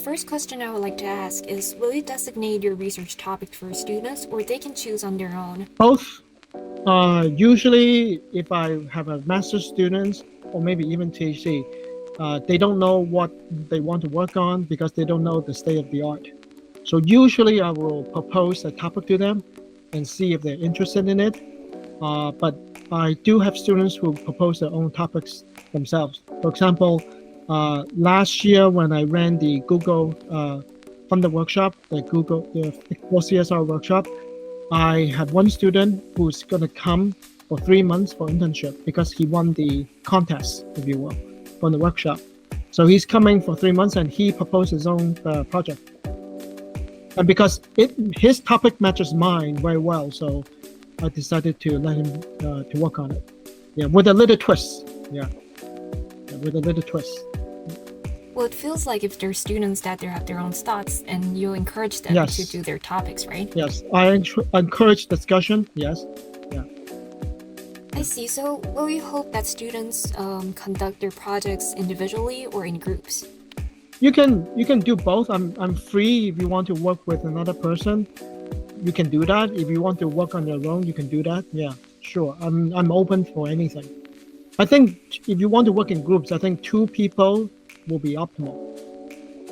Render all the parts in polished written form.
first question I would like to ask is, will you designate your research topic for students or they can choose on their own? Both. Usually, if I have a master's students or maybe even PhD, they don't know what they want to work on because they don't know the state of the art. So usually I will propose a topic to them and see if they're interested in it. But I do have students who propose their own topics themselves. For example, last year when I ran the Google funded workshop, the CSR workshop, I had one student who's going to come for 3 months for internship because he won the contest, if you will, from the workshop. So he's coming for 3 months and he proposed his own project. And because his topic matches mine very well, so I decided to let him to work on it. Yeah, with a little twist. Yeah, with a little twist. Well, it feels like if they're students that they have their own thoughts and you encourage them Yes. to do their topics, right? Yes, I encourage discussion. Yes. Yeah. I see. So will you hope that students conduct their projects individually or in groups? You can do both. I'm free. If you want to work with another person, you can do that. If you want to work on your own, you can do that. Yeah, sure. I'm open for anything. I think if you want to work in groups, I think 2 people will be optimal.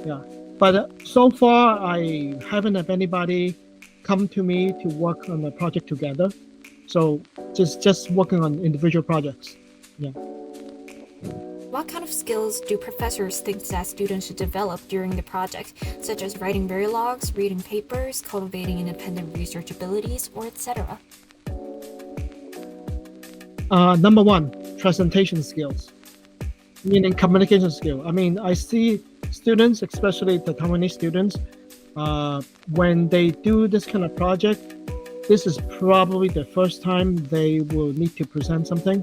Yeah, but so far I haven't had anybody come to me to work on a project together. So just working on individual projects. Yeah. What kind of skills do professors think that students should develop during the project, such as writing verilogs, reading papers, cultivating independent research abilities, or etc.? Number 1, presentation skills, meaning communication skill. I mean, I see students, especially the Taiwanese students, when they do this kind of project, this is probably the first time they will need to present something.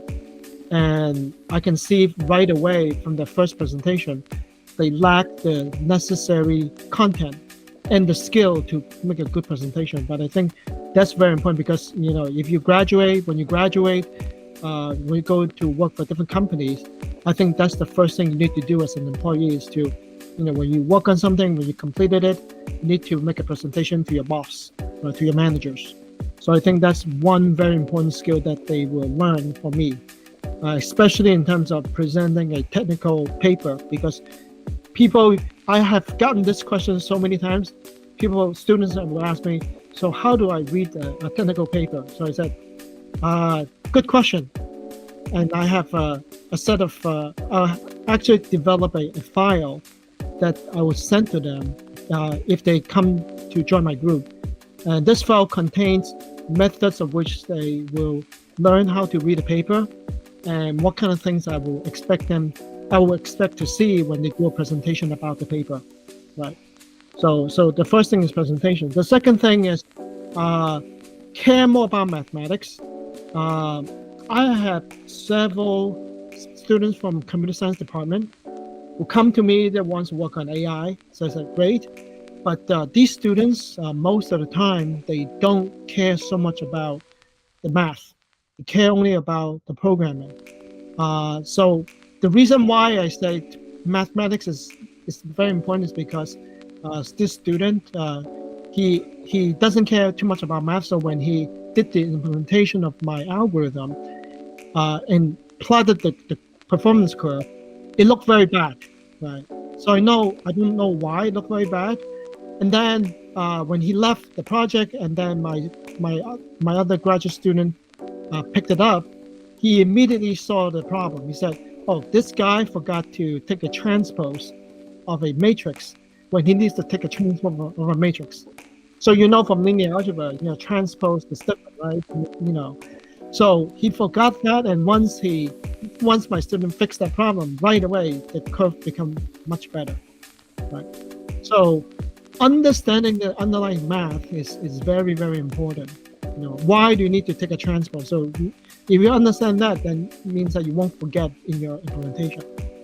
And I can see right away from the first presentation, they lack the necessary content and the skill to make a good presentation. But I think that's very important because, you know, if you graduate, when you go to work for different companies, I think that's the first thing you need to do as an employee is to, you know, when you work on something, when you completed it, you need to make a presentation to your boss or to your managers. So I think that's one very important skill that they will learn from me. Especially in terms of presenting a technical paper, because I have gotten this question so many times. Students will ask me, so how do I read a technical paper? So I said, good question. And I have a set of, actually develop a file that I will send to them if they come to join my group. And this file contains methods of which they will learn how to read a paper, and what kind of things I will expect to see when they do a presentation about the paper, right? So the first thing is presentation. The second thing is care more about mathematics. I have several students from computer science department who come to me that wants to work on AI. So I said, great. But these students, most of the time, they don't care so much about the math. They care only about the programming. So the reason why I say mathematics is very important is because this student, he doesn't care too much about math. So when he did the implementation of my algorithm and plotted the performance curve, it looked very bad, right? So I don't know why it looked very bad. And then when he left the project, and then my other graduate student picked it up, he immediately saw the problem. He said, oh, this guy forgot to take a transpose of a matrix when he needs to take a transpose of a matrix. So from linear algebra, transpose is different, right? So he forgot that, and once my student fixed that problem, right away the curve become much better, right? So understanding the underlying math is very, very important. Why do you need to take a transpose? So if you understand that, then it means that you won't forget in your implementation,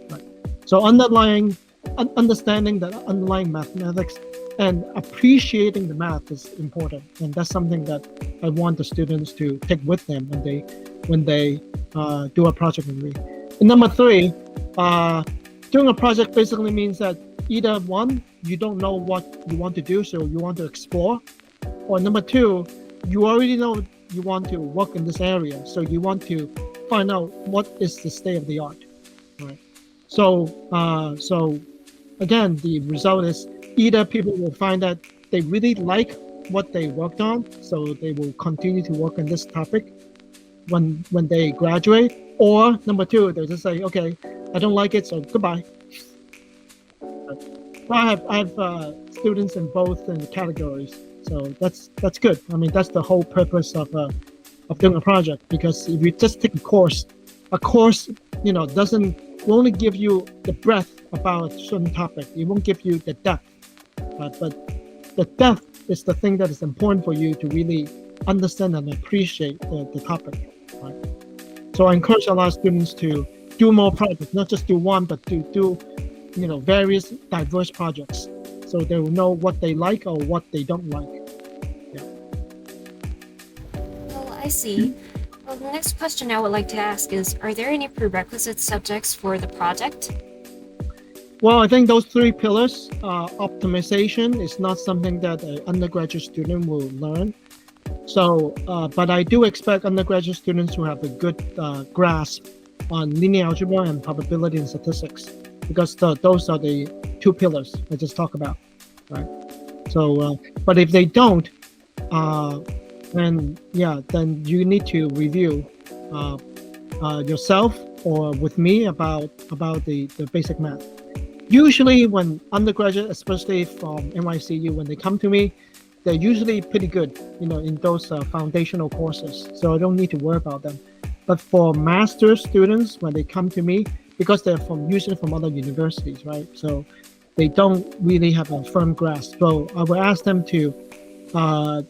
right? So understanding the underlying mathematics and appreciating the math is important, and that's something that I want the students to take with them when they do a project with me. And number 3, doing a project basically means that either one, you don't know what you want to do, so you want to explore, or number two, you already know you want to work in this area, so you want to find out what is the state of the art, right? So again, the result is either people will find that they really like what they worked on, so they will continue to work on this topic when they graduate, or number two, they'll just say, okay, I don't like it, so goodbye. I have students in both in the categories, so that's good. I mean, that's the whole purpose of doing a project, because if you just take a course, doesn't only give you the breadth about a certain topic. It won't give you the depth, but the depth is the thing that is important for you to really understand and appreciate the topic, right? So I encourage a lot of students to do more projects, not just do one, but to do various diverse projects, so they will know what they like or what they don't like. Yeah. Well, I see. Well, the next question I would like to ask is, are there any prerequisite subjects for the project? Well, I think those three pillars, optimization is not something that an undergraduate student will learn. So, but I do expect undergraduate students to have a good grasp on linear algebra and probability and statistics, because those are the two pillars I just talked about, right? So, but if they don't, then you need to review yourself or with me about the basic math. Usually when undergraduate, especially from NYCU, when they come to me, they're usually pretty good, in those foundational courses. So I don't need to worry about them. But for master's students, when they come to me, because they're usually from other universities, right? So they don't really have a firm grasp. So I will ask them to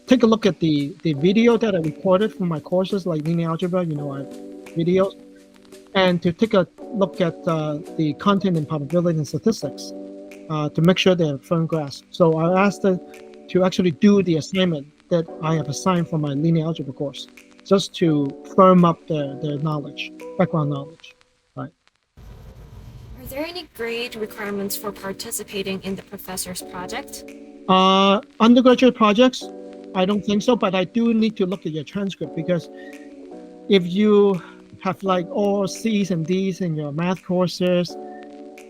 take a look at the video that I recorded from my courses, like linear algebra, I have videos, and to take a look at the content in probability and statistics to make sure they have firm grasp. So I asked them to actually do the assignment that I have assigned for my linear algebra course, just to firm up their knowledge, background knowledge, right? Are there any grade requirements for participating in the professor's project? Undergraduate projects, I don't think so, but I do need to look at your transcript, because if you have like all C's and D's in your math courses,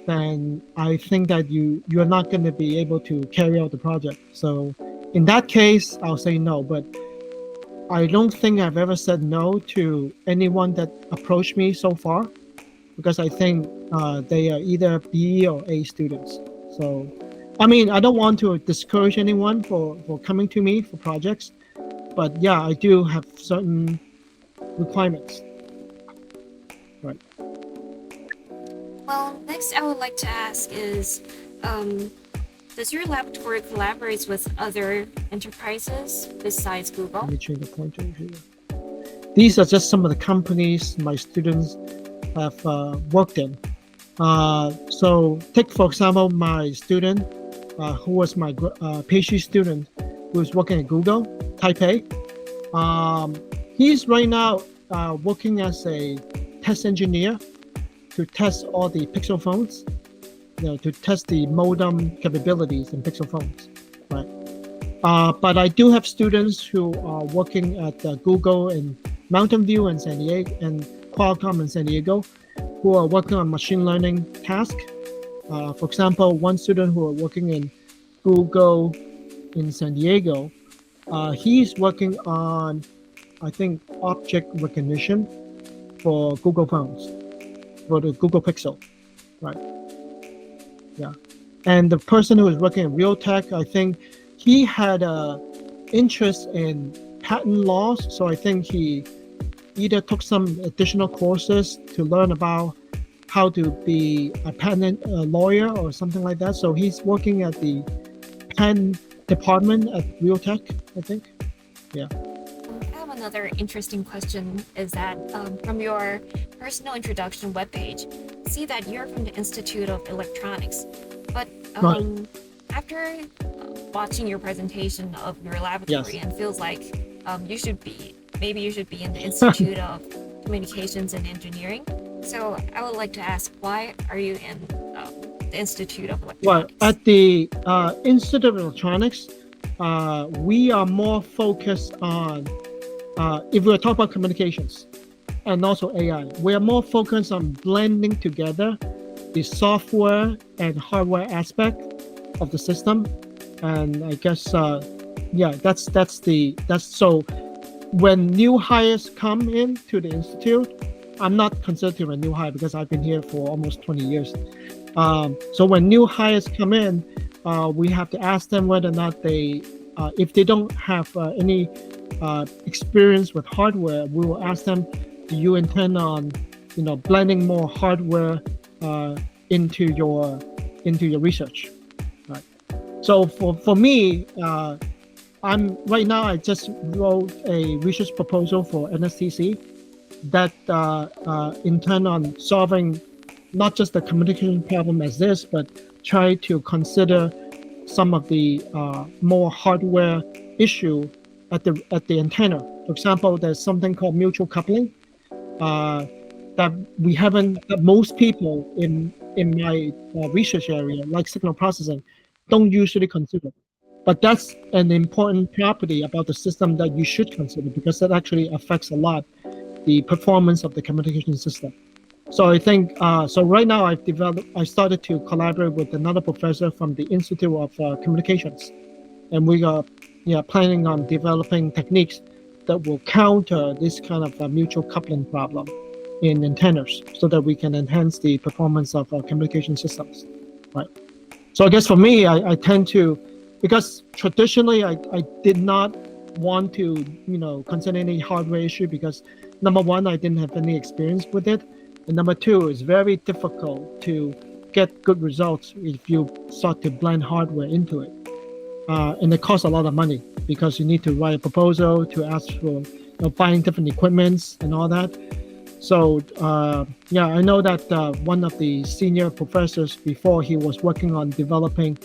then I think that you're not going to be able to carry out the project. So in that case, I'll say no, but I don't think I've ever said no to anyone that approached me so far, because I think they are either B or A students. So, I mean, I don't want to discourage anyone for coming to me for projects, but yeah, I do have certain requirements. Right. Well, next I would like to ask is, does your laboratory collaborate with other enterprises besides Google? Let me change the pointer here. These are just some of the companies my students have worked in. So take, for example, my student who was my PhD student who is working at Google, Taipei. He's right now working as a test engineer to test all the Pixel phones, to test the modem capabilities in Pixel phones, right? But I do have students who are working at Google in Mountain View and San Diego, and Qualcomm in San Diego, who are working on machine learning tasks. For example, one student who are working in Google in San Diego, he's working on, I think, object recognition for Google phones, for the Google Pixel, right? Yeah. And the person who is working in Realtek, I think he had an interest in patent laws. So I think he either took some additional courses to learn about how to be a patent lawyer or something like that. So he's working at the patent department at Realtek, I think. Yeah. I have another interesting question, is that from your personal introduction webpage, see that you're from the Institute of Electronics, but after watching your presentation of your laboratory, Yes. and feels like you should be in the Institute of Communications and Engineering. So I would like to ask, why are you in the Institute of Well, Electronics? at the Institute of Electronics, we are more focused on, if we're talking about communications and also AI, we are more focused on blending together the software and hardware aspect of the system. And I guess, that's so when new hires come into the Institute, I'm not considered a new hire because I've been here for almost 20 years. So when new hires come in, we have to ask them whether or not they, if they don't have any experience with hardware, we will ask them, do you intend on, blending more hardware into your research? Right. So for me, I'm right now. I just wrote a research proposal for NSTC that intend on solving not just the communication problem as this, but try to consider some of the more hardware issue at the antenna. For example, there's something called mutual coupling that most people in my research area, like signal processing, don't usually consider. But that's an important property about the system that you should consider because that actually affects a lot the performance of the communication system. So I think, so right now I started to collaborate with another professor from the Institute of Communications. And we are planning on developing techniques that will counter this kind of mutual coupling problem in antennas so that we can enhance the performance of communication systems, right? So I guess for me, I tend to, because traditionally I did not want to, consider any hardware issue because number one, I didn't have any experience with it. And number two, it's very difficult to get good results if you start to blend hardware into it. And it costs a lot of money because you need to write a proposal to ask for buying different equipments and all that. So I know that one of the senior professors before, he was working on developing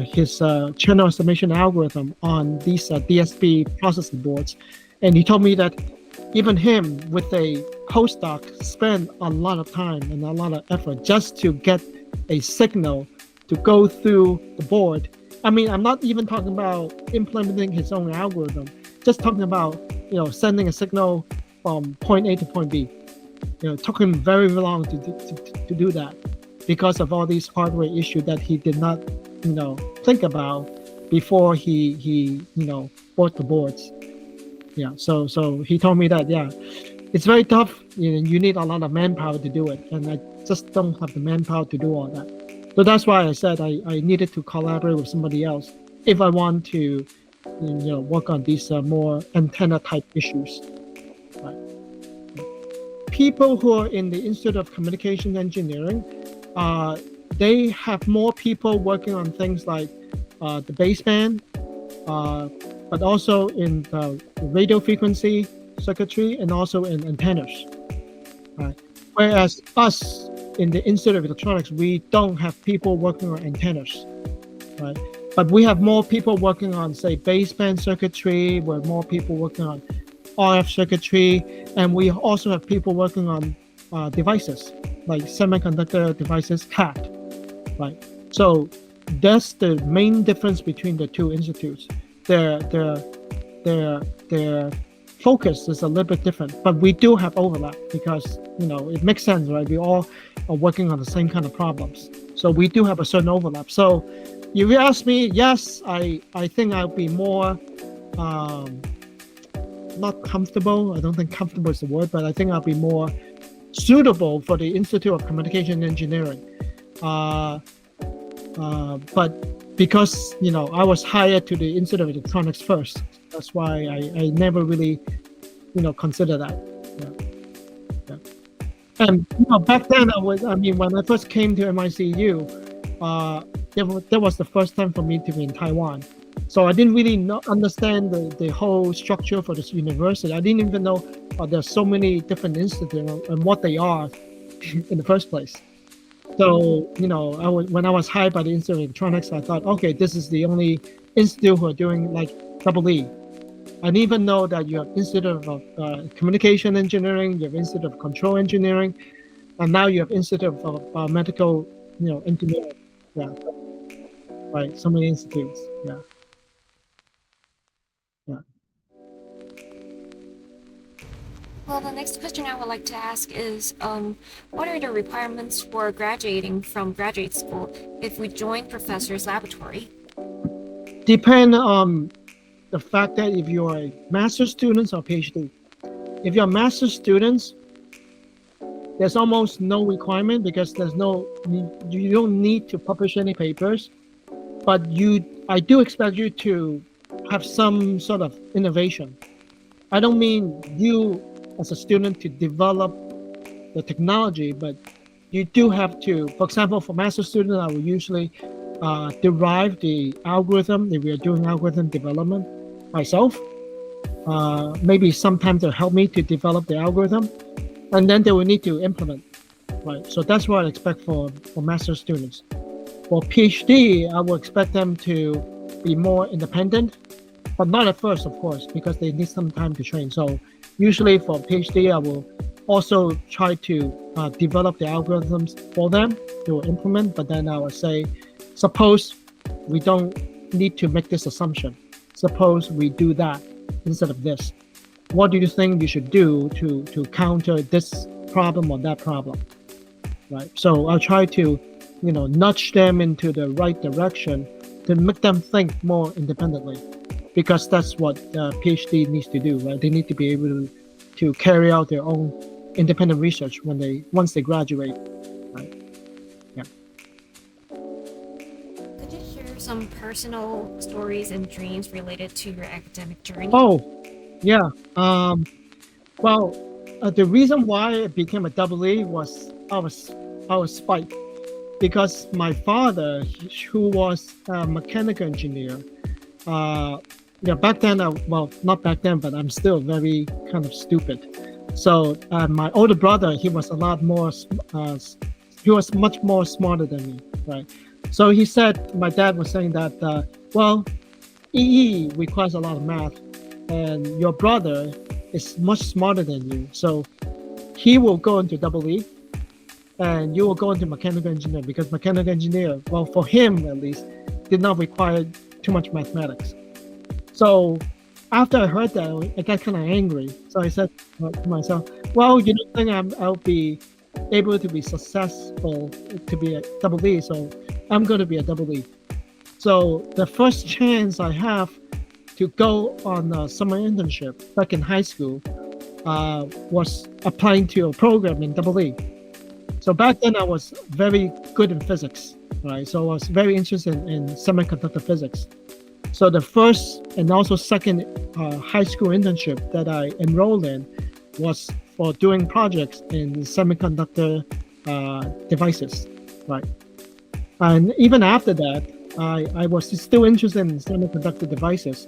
his channel estimation algorithm on these DSP processing boards. And he told me that even him with a postdoc spent a lot of time and a lot of effort just to get a signal to go through the board. I mean, I'm not even talking about implementing his own algorithm, just talking about, sending a signal from point A to point B. It took him very long to do that because of all these hardware issues that he did not, think about before he bought the boards. Yeah, so he told me that, it's very tough. You need a lot of manpower to do it, and I just don't have the manpower to do all that. So that's why I said I needed to collaborate with somebody else if I want to, work on these more antenna type issues. Right. People who are in the Institute of Communication Engineering, they have more people working on things like the baseband, but also in the radio frequency circuitry and also in antennas. Right. Whereas us in the Institute of Electronics, we don't have people working on antennas. Right. But we have more people working on, say, baseband circuitry, we have more people working on RF circuitry, and we also have people working on devices, like semiconductor devices, CAD, right? So that's the main difference between the two institutes. Their focus is a little bit different, but we do have overlap because, it makes sense, right? We all are working on the same kind of problems. So we do have a certain overlap. So if you ask me, yes, I think I'll be more, not comfortable. I don't think comfortable is the word, but I think I'll be more suitable for the Institute of Communication Engineering. But because, I was hired to the Institute of Electronics first, that's why I never really, consider that. Yeah. And, back then when I first came to MICU, that was the first time for me to be in Taiwan. So I didn't really understand the whole structure for this university. I didn't even know there's so many different institutes and what they are in the first place. So, when I was hired by the Institute of Electronics, I thought, okay, this is the only institute who are doing like double E. I didn't even know that you have Institute of Communication Engineering, you have Institute of Control Engineering. and now you have Institute of Medical, Engineering. Yeah, right. So many institutes. Yeah. Well, the next question I would like to ask is, what are the requirements for graduating from graduate school if we join professor's laboratory? Depend on the fact that if you are a master's student or PhD. If you're master's students, there's almost no requirement because you don't need to publish any papers, but I do expect you to have some sort of innovation. I don't mean you as a student to develop the technology, but you do have to, for example, for master's students, I will usually derive the algorithm if we are doing algorithm development myself. Maybe sometimes they'll help me to develop the algorithm, and then they will need to implement, right? So that's what I expect for master's students. For PhD, I will expect them to be more independent, but not at first, of course, because they need some time to train. So usually for PhD, I will also try to develop the algorithms for them to implement, but then I will say, suppose we don't need to make this assumption. Suppose we do that instead of this. What do you think you should do to counter this problem or that problem, right? So I'll try to, nudge them into the right direction to make them think more independently, because that's what PhD needs to do, right? They need to be able to carry out their own independent research once they graduate, right? Yeah. Could you share some personal stories and dreams related to your academic journey? Oh, yeah. Well, the reason why it became a double E was I was spiked because my father, who was a mechanical engineer, back then, well, not back then, but I'm still very kind of stupid. So my older brother, he was a lot more, he was much more smarter than me, right? So he said, my dad was saying that, well, EE requires a lot of math, and your brother is much smarter than you. So he will go into double E, and you will go into mechanical engineer, because mechanical engineer, well, for him at least, did not require too much mathematics. So after I heard that, I got kind of angry. So I said to myself, well, you don't think I'll be able to be successful to be a double E, so I'm going to be a double E. So the first chance I have to go on a summer internship back in high school was applying to a program in double E. So back then I was very good in physics, right? So I was very interested in semiconductor physics. So the first and also second high school internship that I enrolled in was for doing projects in semiconductor devices, right? And even after that, I was still interested in semiconductor devices.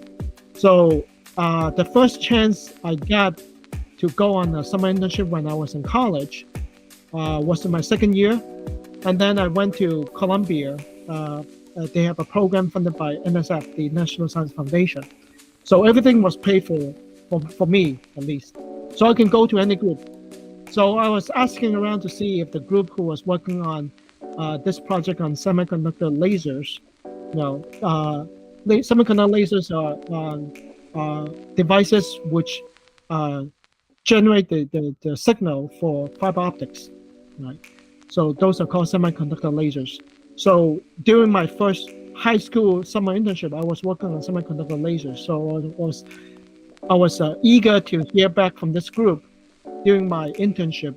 So the first chance I got to go on a summer internship when I was in college was in my second year. And then I went to Columbia. They have a program funded by NSF, the National Science Foundation. So everything was paid for me, at least. So I can go to any group. So I was asking around to see if the group who was working on this project on semiconductor lasers, semiconductor lasers are devices which generate the signal for fiber optics, right? So those are called semiconductor lasers. So during my first high school summer internship, I was working on semiconductor lasers. So I was eager to hear back from this group during my internship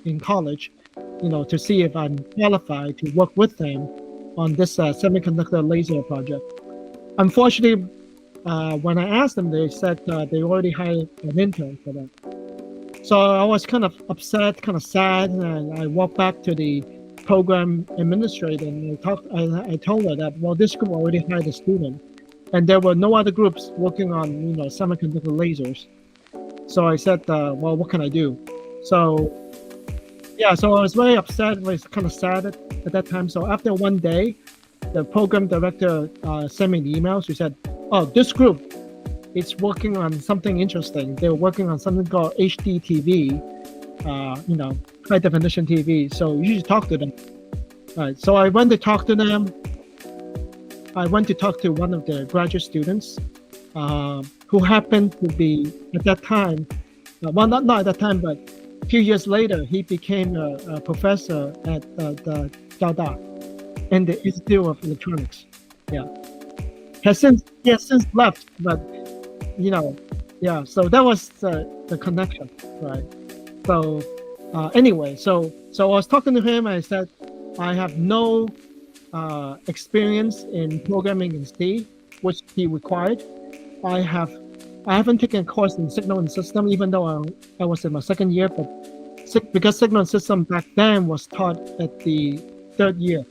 in college, to see if I'm qualified to work with them on this semiconductor laser project. Unfortunately, when I asked them, they said they already hired an intern for that. So I was kind of upset, kind of sad, and I walked back to the program administrator and I told her that, well, this group already hired a student, and there were no other groups working on semiconductor lasers. So I said, well, what can I do? So yeah, so I was very upset. I was kind of sad at that time. So after one day, the program director sent me an email. She said, oh, this group is working on something interesting. They're working on something called HDTV, high definition TV. So you should talk to them. Right. So I went to talk to them. I went to talk to one of the graduate students who happened to be at that time, well, not at that time, but a few years later, he became a professor at the交大in the Institute of Electronics. Yeah. He has since left, but yeah. So that was the connection, right? So anyway, so I was talking to him. I said, I have no experience in programming in C, which he required. I haven't taken a course in Signal and System, even though I was in my second year, but because Signal and System back then was taught at the third year.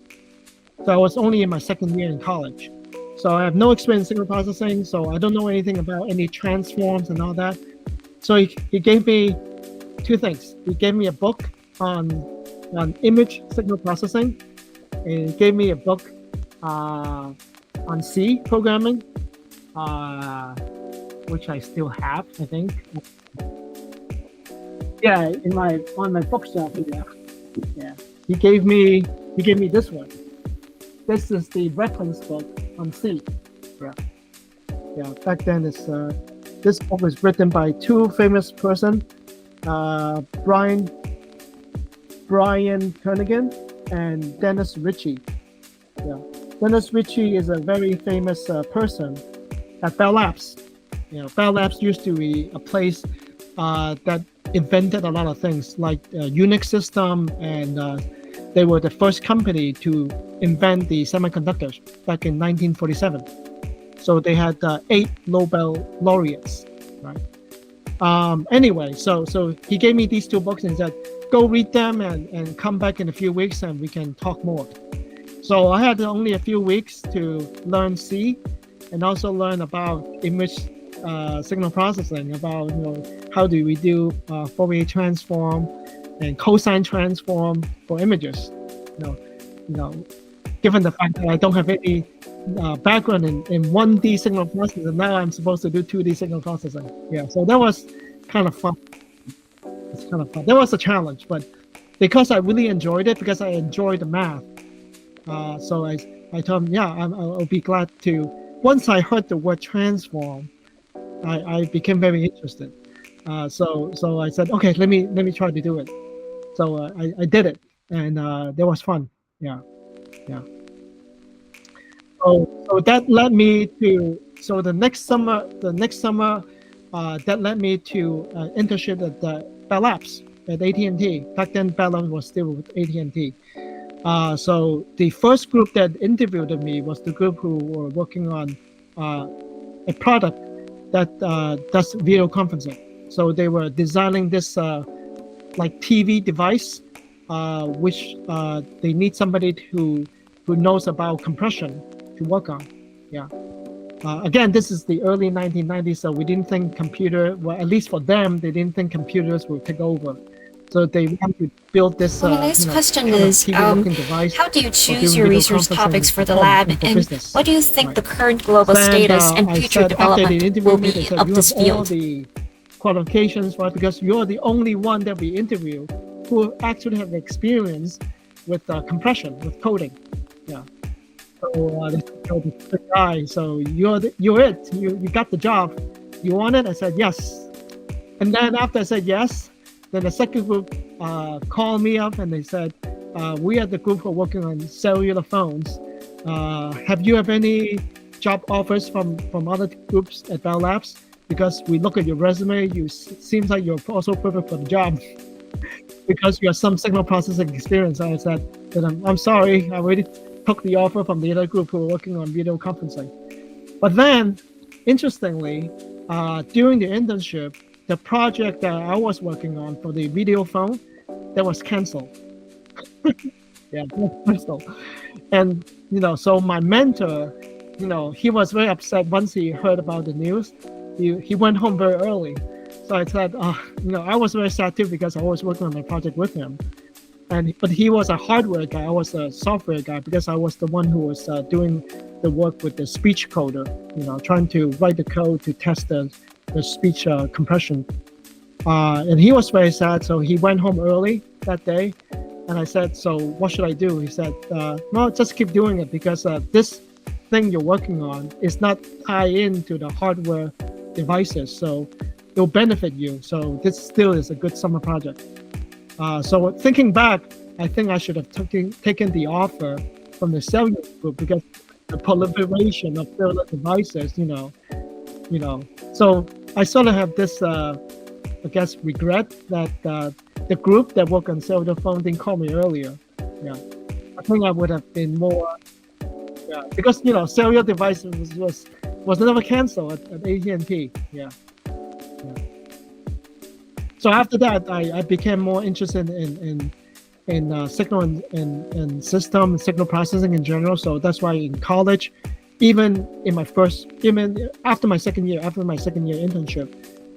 So I was only in my second year in college. So I have no experience in signal processing, so I don't know anything about any transforms and all that. So he gave me two things. He gave me a book on image signal processing, and he gave me a book on C programming, which I still have, I think. Yeah, on my bookshelf here. Yeah. He gave me this one. This is the reference book on C. Yeah. Back then, this book was written by two famous person, Brian Kernighan and Dennis Ritchie. Yeah. Dennis Ritchie is a very famous person at Bell Labs. Bell Labs used to be a place that invented a lot of things like Unix system, and they were the first company to invent the semiconductors back in 1947. So they had 8 Nobel laureates, right? Anyway, so he gave me these two books and said, go read them and come back in a few weeks and we can talk more. So I had only a few weeks to learn C and also learn about image signal processing, about how do we do Fourier transform and cosine transform for images. Given the fact that I don't have any background in 1D signal processing, now I'm supposed to do 2D signal processing. Yeah, so that was kind of fun. It's kind of fun. That was a challenge, but because I really enjoyed it, because I enjoyed the math, so I told him, yeah, I'll be glad to. Once I heard the word transform, I became very interested. So I said, okay, let me try to do it. So I did it, and that was fun. Yeah. So that led me to the next summer that led me to internship at the Bell Labs at AT&T. Back then, Bell Labs was still with AT&T. So the first group that interviewed me was the group who were working on a product that does video conferencing. So they were designing this like TV device, which they need somebody who knows about compression to work on. Yeah. Again, this is the early 1990s, so we didn't think at least for them, they didn't think computers would take over. So they want to build this. My next question is, how do you choose your research topics for the lab, and what do you think the current global status and future development will be of this field? The qualifications, right? Because you're the only one that we interview who actually have experience with compression, with coding. Yeah. So the guy. So you're it. You got the job. You want it? I said yes. And then after I said yes, then the second group called me up and they said, we are the group who are working on cellular phones. Have you any job offers from other groups at Bell Labs? Because we look at your resume, seems like you're also perfect for the job because you have some signal processing experience. I said that I'm sorry, I already took the offer from the other group who were working on video conferencing. But then, interestingly, during the internship, the project that I was working on for the video phone, that was canceled. Yeah, canceled. And so my mentor, he was very upset once he heard about the news. He went home very early. So I said, I was very sad too because I was working on my project with him. But he was a hardware guy, I was a software guy because I was the one who was doing the work with the speech coder, trying to write the code to test the speech compression. And he was very sad, so he went home early. that day. And I said, so what should I do? He said, no, just keep doing it because this thing you're working on is not tied into the hardware devices. So it'll benefit you. So this still is a good summer project. So thinking back, I think I should have taken the offer from the cellular group because the proliferation of cellular devices, So I sort of have this, regret that the group that worked on cellular phone didn't call me earlier. Yeah, I think I would have been more. Yeah, because cellular devices was never canceled at AT&T. Yeah. So after that, I became more interested in signal and system signal processing in general. So that's why in college, even after my second year internship,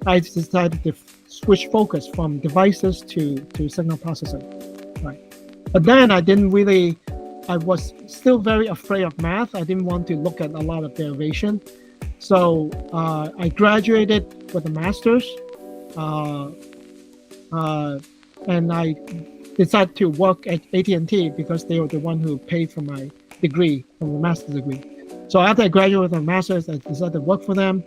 I decided to switch focus from devices to signal processing. Right. But then I was still very afraid of math. I didn't want to look at a lot of derivation. So I graduated with a master's. And I decided to work at AT&T because they were the one who paid for my degree, for the master's degree. So after I graduated with a master's, I decided to work for them.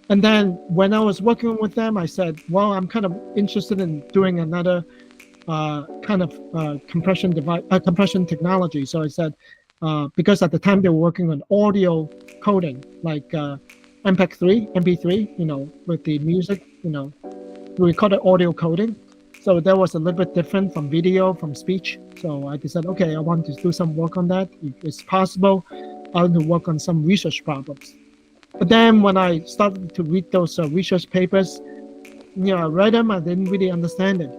And then when I was working with them, I said, well, I'm kind of interested in doing another compression technology. So I said, because at the time they were working on audio coding, like MP3, with the music, we call it audio coding. So that was a little bit different from video, from speech. So I decided, okay, I want to do some work on that. If it's possible, I want to work on some research problems. But then when I started to read those research papers, I read them, I didn't really understand it.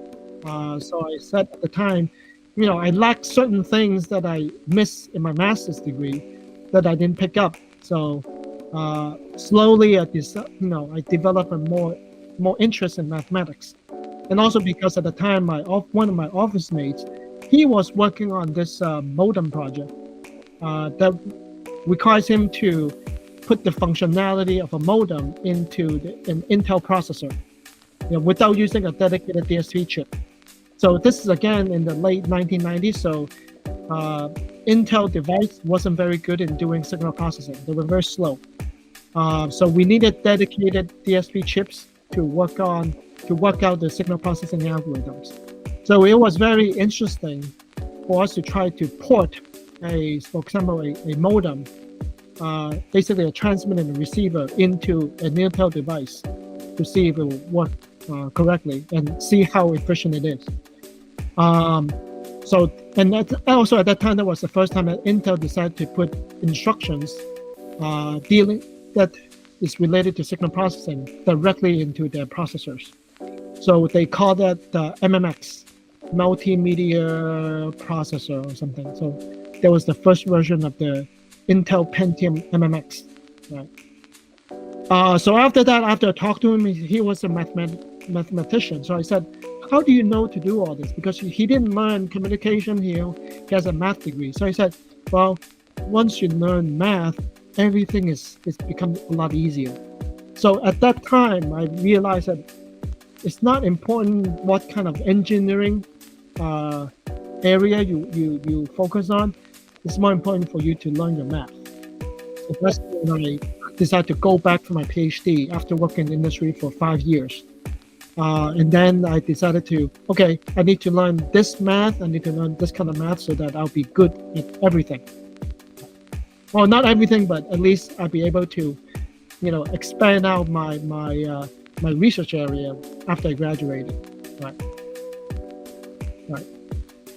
So I said at the time, I lacked certain things that I missed in my master's degree that I didn't pick up. So slowly, I developed a more interest in mathematics. And also because at the time, one of my office mates, he was working on this modem project that requires him to put the functionality of a modem into an Intel processor, without using a dedicated DSP chip. So this is again in the late 1990s. So Intel device wasn't very good in doing signal processing. They were very slow. So we needed dedicated DSP chips to work out the signal processing algorithms. So it was very interesting for us to try to port for example, a modem, basically a transmitter and a receiver into an Intel device to see if it will work correctly and see how efficient it is. Also at that time, that was the first time that Intel decided to put instructions that is related to signal processing directly into their processors. So they call that the MMX, multimedia processor or something. So that was the first version of the Intel Pentium MMX. Right. So after that, after I talked to him, he was a mathematician. So I said, how do you know to do all this? Because he didn't learn communication, he has a math degree. So I said, well, once you learn math, everything is become a lot easier. So at that time, I realized that it's not important what kind of engineering area you focus on. It's more important for you to learn your math. So that's when I decided to go back for my PhD after working in the industry for 5 years. And then I decided I need to learn this math, I need to learn this kind of math so that I'll be good at everything. Well, not everything, but at least I'll be able to, expand out my research area after I graduated. Right.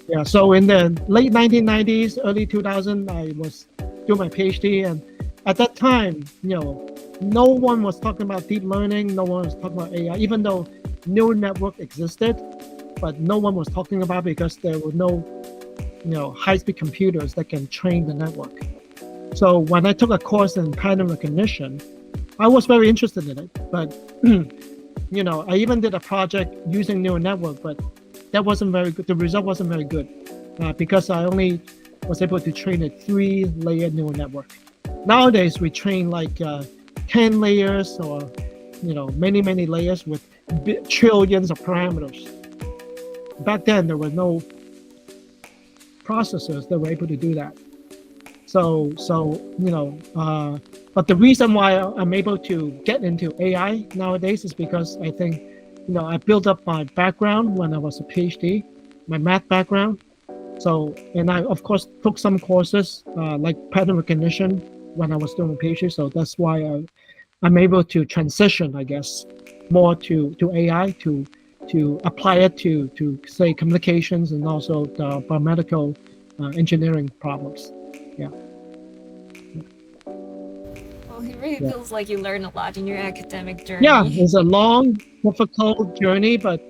Yeah. So in the late 1990s, early 2000, I was doing my PhD, and at that time, no one was talking about deep learning. No one was talking about AI, even though neural network existed, but no one was talking about it because there were no, high-speed computers that can train the network. So when I took a course in pattern recognition, I was very interested in it. But, I even did a project using neural network, but that wasn't very good. The result wasn't very good because I only was able to train a 3-layer neural network. Nowadays, we train like 10 layers or, many layers with trillions of parameters. back then there were no processors that were able to do that. So but the reason why I'm able to get into AI nowadays is because I think, I built up my background when I was a PhD, my math background. So, and I of course took some courses like pattern recognition when I was doing a PhD. So that's why I'm able to transition, I guess, more to AI to apply it to say communications and also the biomedical engineering problems. Yeah. Well, it really feels like you learn a lot in your academic journey. Yeah, it's a long, difficult journey, but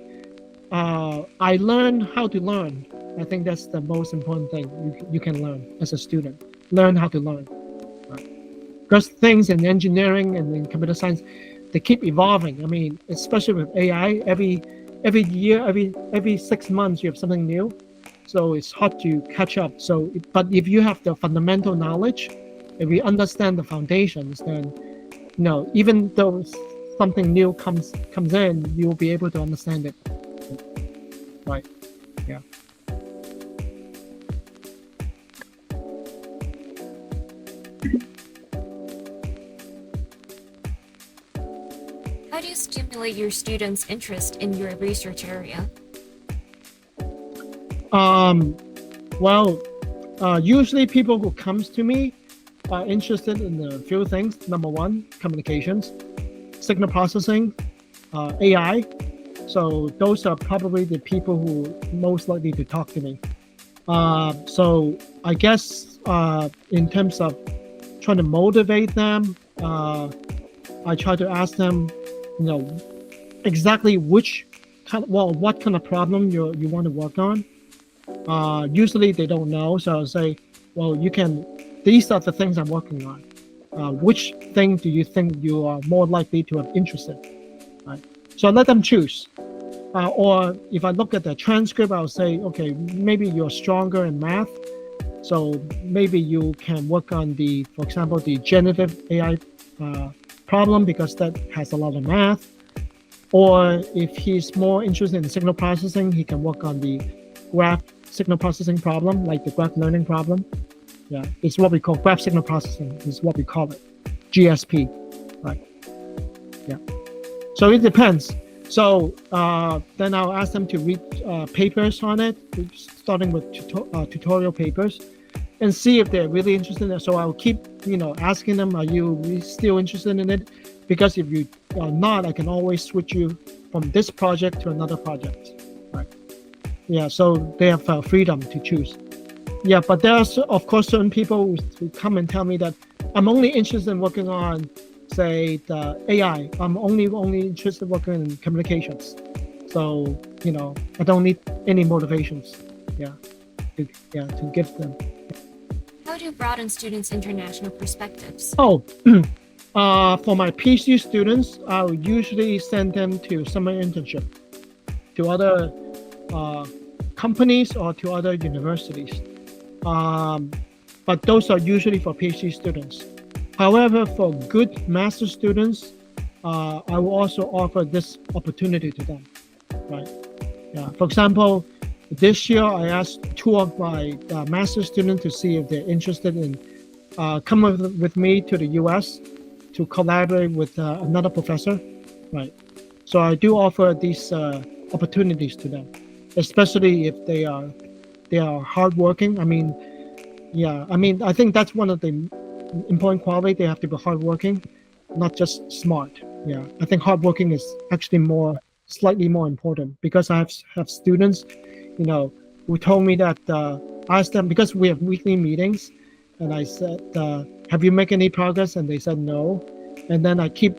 I learned how to learn. I think that's the most important thing you can learn as a student. Learn how to learn. Right? Because things in engineering and in computer science, they keep evolving. I mean, especially with AI, every year, every 6 months, you have something new. So it's hard to catch up. So, but if you have the fundamental knowledge, if you understand the foundations, then even though something new comes in, you'll be able to understand it. Right. Yeah. How do you stimulate your students' interest in your research area? Well, usually people who comes to me are interested in a few things. Number one, communications, signal processing, AI. So those are probably the people who most likely to talk to me. So I guess in terms of trying to motivate them, I try to ask them, exactly what kind of problem you want to work on. Usually they don't know, so I'll say, well, these are the things I'm working on. Which thing do you think you are more likely to have interest in? Right? So I let them choose. Or if I look at the transcript, I'll say, okay, maybe you're stronger in math, so maybe you can work on for example, the generative AI problem because that has a lot of math. Or if he's more interested in signal processing, he can work on the graph signal processing problem, like the graph learning problem. Yeah, it's what we call graph signal processing, is what we call it, GSP, right? Yeah. So it depends. So then I'll ask them to read papers on it, starting with tutorial papers, and see if they're really interested in it. So I'll keep, asking them, are you still interested in it? Because if you are not, I can always switch you from this project to another project, right? Yeah, so they have freedom to choose. Yeah, but there are, of course, certain people who come and tell me that I'm only interested in working on, say, the AI. I'm only interested in working in communications. So, I don't need any motivations, to give them. How do you broaden students' international perspectives? Oh, for my PhD students, I'll usually send them to summer internship to other companies or to other universities. But those are usually for PhD students. However, for good master students, I will also offer this opportunity to them, right? Yeah. For example, this year I asked 2 of my master students to see if they're interested in coming with me to the US to collaborate with another professor, right? So I do offer these opportunities to them, especially if they are hardworking. I think that's one of the important quality. They have to be hardworking, not just smart. Yeah, I think hardworking is actually slightly more important, because I have students, who told me that I asked them, because we have weekly meetings, and I said, have you made any progress? And they said no. And then I keep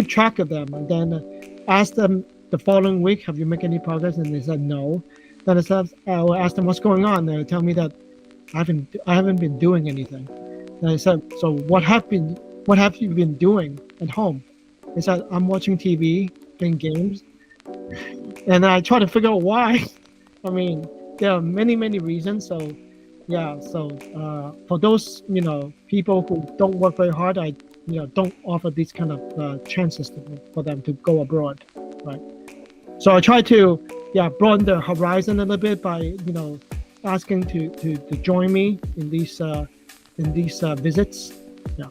track of them, and then ask them the following week, have you made any progress? And they said no. Then I will ask them what's going on. They tell me that I haven't been doing anything. And I said, so what have you been doing at home? They said, I'm watching TV, playing games. And I try to figure out why. There are many reasons. So yeah, for those people who don't work very hard, I don't offer these kind of chances for them to go abroad, right? So I try to broaden their horizon a little bit by asking to join me in these visits. Yeah.